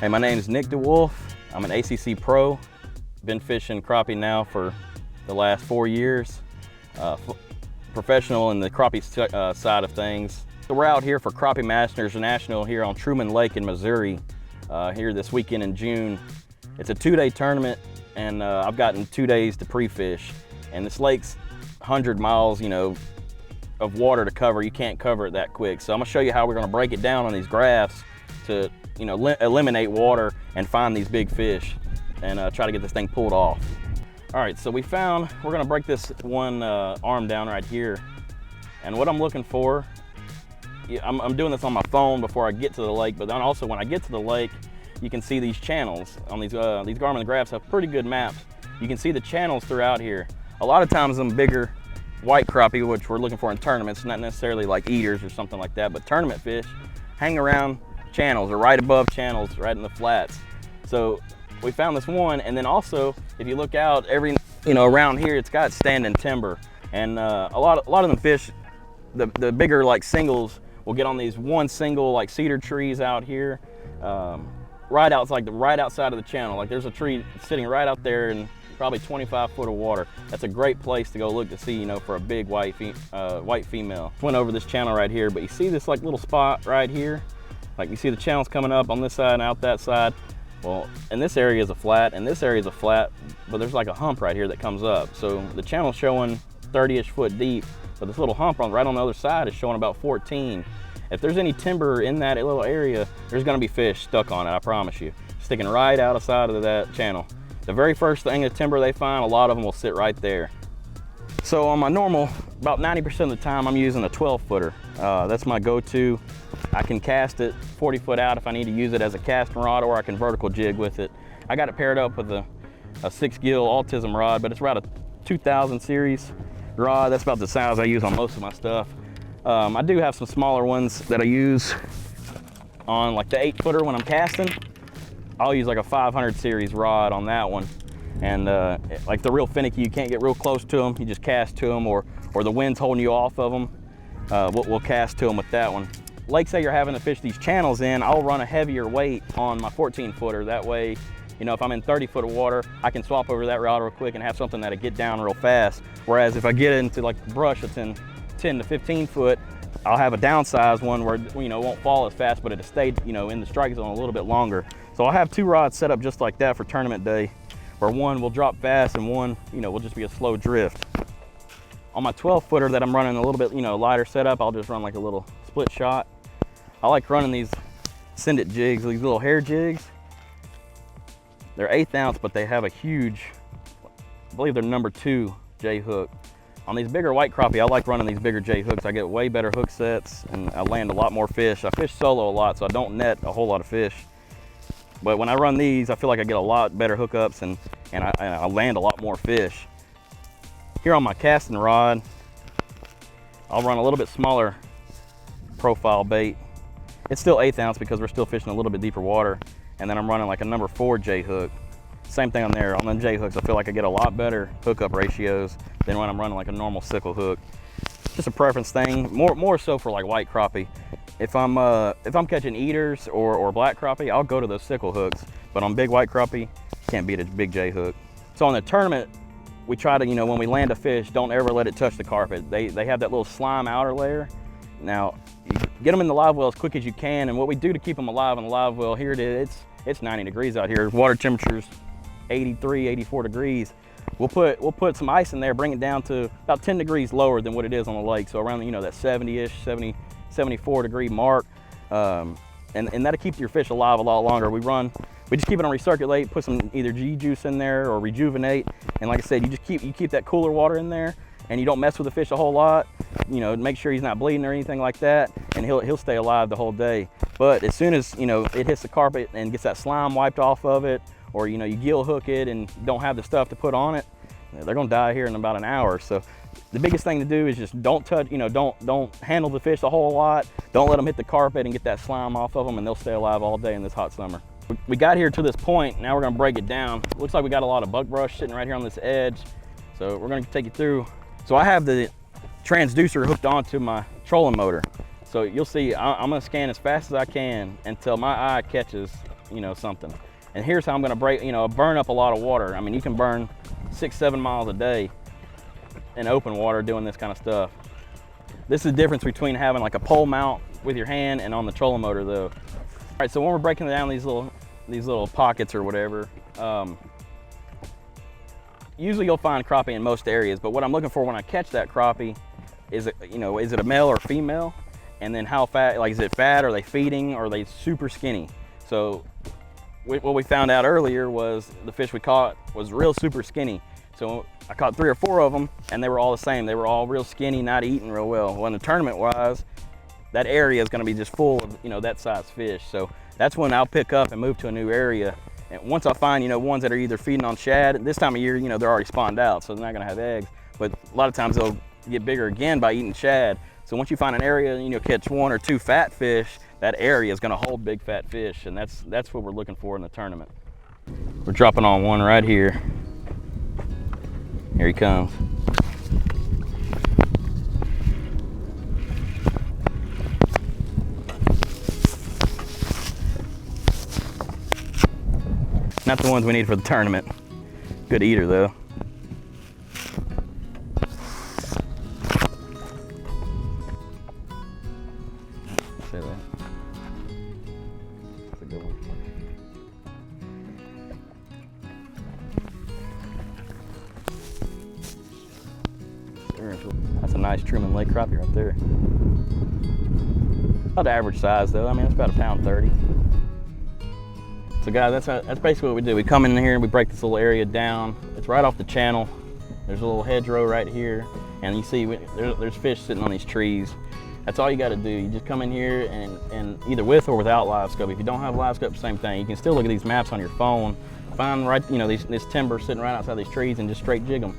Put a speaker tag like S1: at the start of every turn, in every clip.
S1: Hey, my name is DeWolf. I'm an ACC pro. Been fishing crappie now for the last 4 years. Professional in the crappie side of things. So we're out here for Crappie Masters National here on Truman Lake in Missouri here this weekend in June. It's a 2-day tournament, and I've gotten 2 days to pre-fish. And this lake's 100 miles, of water to cover. You can't cover it that quick. So I'm gonna show you how we're gonna break it down on these graphs to eliminate water and find these big fish and try to get this thing pulled off. All right, so we're gonna break this one arm down right here. And what I'm looking for, I'm doing this on my phone before I get to the lake, but then also when I get to the lake, you can see these channels on these Garmin graphs have pretty good maps. You can see the channels throughout here. A lot of times them bigger white crappie, which we're looking for in tournaments, not necessarily like eaters or something like that, but tournament fish hang around channels or right above channels, right in the flats. So we found this one, and then also if you look out around here, it's got standing timber, and a lot of them fish, the bigger like singles will get on these one single like cedar trees out here, right outside of the channel. Like there's a tree sitting right out there and probably 25 foot of water. That's a great place to go look to see, for a big white female. Went over this channel right here, but you see this like little spot right here? Like you see the channels coming up on this side and out that side. Well, and this area is a flat, and this area is a flat, but there's like a hump right here that comes up. So the channel's showing 30-ish foot deep, but this little hump right on the other side is showing about 14. If there's any timber in that little area, there's gonna be fish stuck on it, I promise you. Sticking right outside of that channel. The very first thing of timber they find, a lot of them will sit right there. So on my normal, about 90% of the time, I'm using a 12-footer. That's my go-to. I can cast it 40 foot out if I need to use it as a casting rod, or I can vertical jig with it. I got it paired up with a 6-gill autism rod, but it's about a 2000 series rod. That's about the size I use on most of my stuff. I do have some smaller ones that I use on like the 8-footer when I'm casting. I'll use like a 500 series rod on that one. And like the real finicky, you can't get real close to them. You just cast to them, or the wind's holding you off of them. We'll cast to them with that one. Like say you're having to fish these channels in, I'll run a heavier weight on my 14-footer. That way, if I'm in 30 foot of water, I can swap over that rod real quick and have something that'll get down real fast. Whereas if I get into like brush that's in 10 to 15 foot, I'll have a downsized one where it won't fall as fast, but it'll stay in the strike zone a little bit longer. So I'll have 2 rods set up just like that for tournament day, where one will drop fast and one will just be a slow drift. On my 12-footer that I'm running a little bit lighter setup, I'll just run like a little split shot. I like running these send it jigs, these little hair jigs. They're 1/8 ounce, but they have a huge, I believe they're number 2 J hook. On these bigger white crappie, I like running these bigger J hooks. I get way better hook sets and I land a lot more fish. I fish solo a lot, so I don't net a whole lot of fish. But when I run these, I feel like I get a lot better hookups and I land a lot more fish. Here on my casting rod, I'll run a little bit smaller profile bait. It's still 1/8 ounce because we're still fishing a little bit deeper water. And then I'm running like a number 4 J hook. Same thing on there. On the J hooks, I feel like I get a lot better hookup ratios than when I'm running like a normal sickle hook. Just a preference thing, more so for like white crappie. If I'm catching eaters or black crappie, I'll go to those sickle hooks. But on big white crappie, can't beat a big J hook. So on the tournament, we try to, when we land a fish, don't ever let it touch the carpet. They have that little slime outer layer. Now, you get them in the live well as quick as you can, and what we do to keep them alive in the live well, here it is, it's 90 degrees out here. Water temperature's 83, 84 degrees. We'll put some ice in there, bring it down to about 10 degrees lower than what it is on the lake. So around, that 70-ish, 70, 74 degree mark. And that'll keep your fish alive a lot longer. We just keep it on recirculate, put some either G juice in there or rejuvenate. And like I said, you keep that cooler water in there, and you don't mess with the fish a whole lot. Make sure he's not bleeding or anything like that, and he'll stay alive the whole day. But as soon as it hits the carpet and gets that slime wiped off of it, or you gill hook it and don't have the stuff to put on it, they're gonna die here in about an hour. So the biggest thing to do is just don't touch, don't handle the fish a whole lot. Don't let them hit the carpet and get that slime off of them, and they'll stay alive all day in this hot summer. We got here to this point, now we're gonna break it down. Looks like we got a lot of buckbrush sitting right here on this edge. So we're gonna take you through. So I have the transducer hooked onto my trolling motor. So you'll see, I'm gonna scan as fast as I can until my eye catches something. And here's how I'm gonna burn up a lot of water. I mean, you can burn 6-7 miles a day in open water doing this kind of stuff. This is the difference between having like a pole mount with your hand and on the trolling motor though. All right, so when we're breaking down these little pockets or whatever, usually you'll find crappie in most areas, but what I'm looking for when I catch that crappie is is it a male or female? And then how fat, like is it fat, are they feeding, or are they super skinny? So what we found out earlier was the fish we caught was real super skinny. So I caught 3 or 4 of them and they were all the same. They were all real skinny, not eating real well. Well, in the tournament wise, that area is gonna be just full of that size fish. So that's when I'll pick up and move to a new area. And once I find ones that are either feeding on shad, this time of year they're already spawned out, so they're not gonna have eggs. But a lot of times they'll get bigger again by eating shad. So once you find an area, catch 1 or 2 fat fish, that area is gonna hold big fat fish, and that's what we're looking for in the tournament. We're dropping on one right here. Here he comes. Not the ones we need for the tournament. Good eater though. Say that. That's a good one. That's a nice Truman Lake crappie right there. About average size though. I mean, it's about £1.30. So guys, that's basically what we do. We come in here and we break this little area down. It's right off the channel. There's a little hedgerow right here, and you see there's fish sitting on these trees. That's all you got to do. You just come in here and either with or without live scope. If you don't have live scope, same thing. You can still look at these maps on your phone, find this timber sitting right outside these trees and just straight jig them.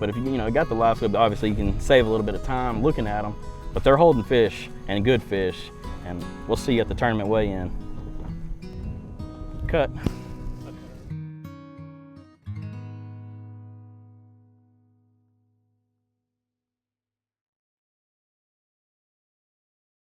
S1: But if you got the live scope, obviously you can save a little bit of time looking at them. But they're holding fish and good fish, and we'll see you at the tournament weigh-in. Cut.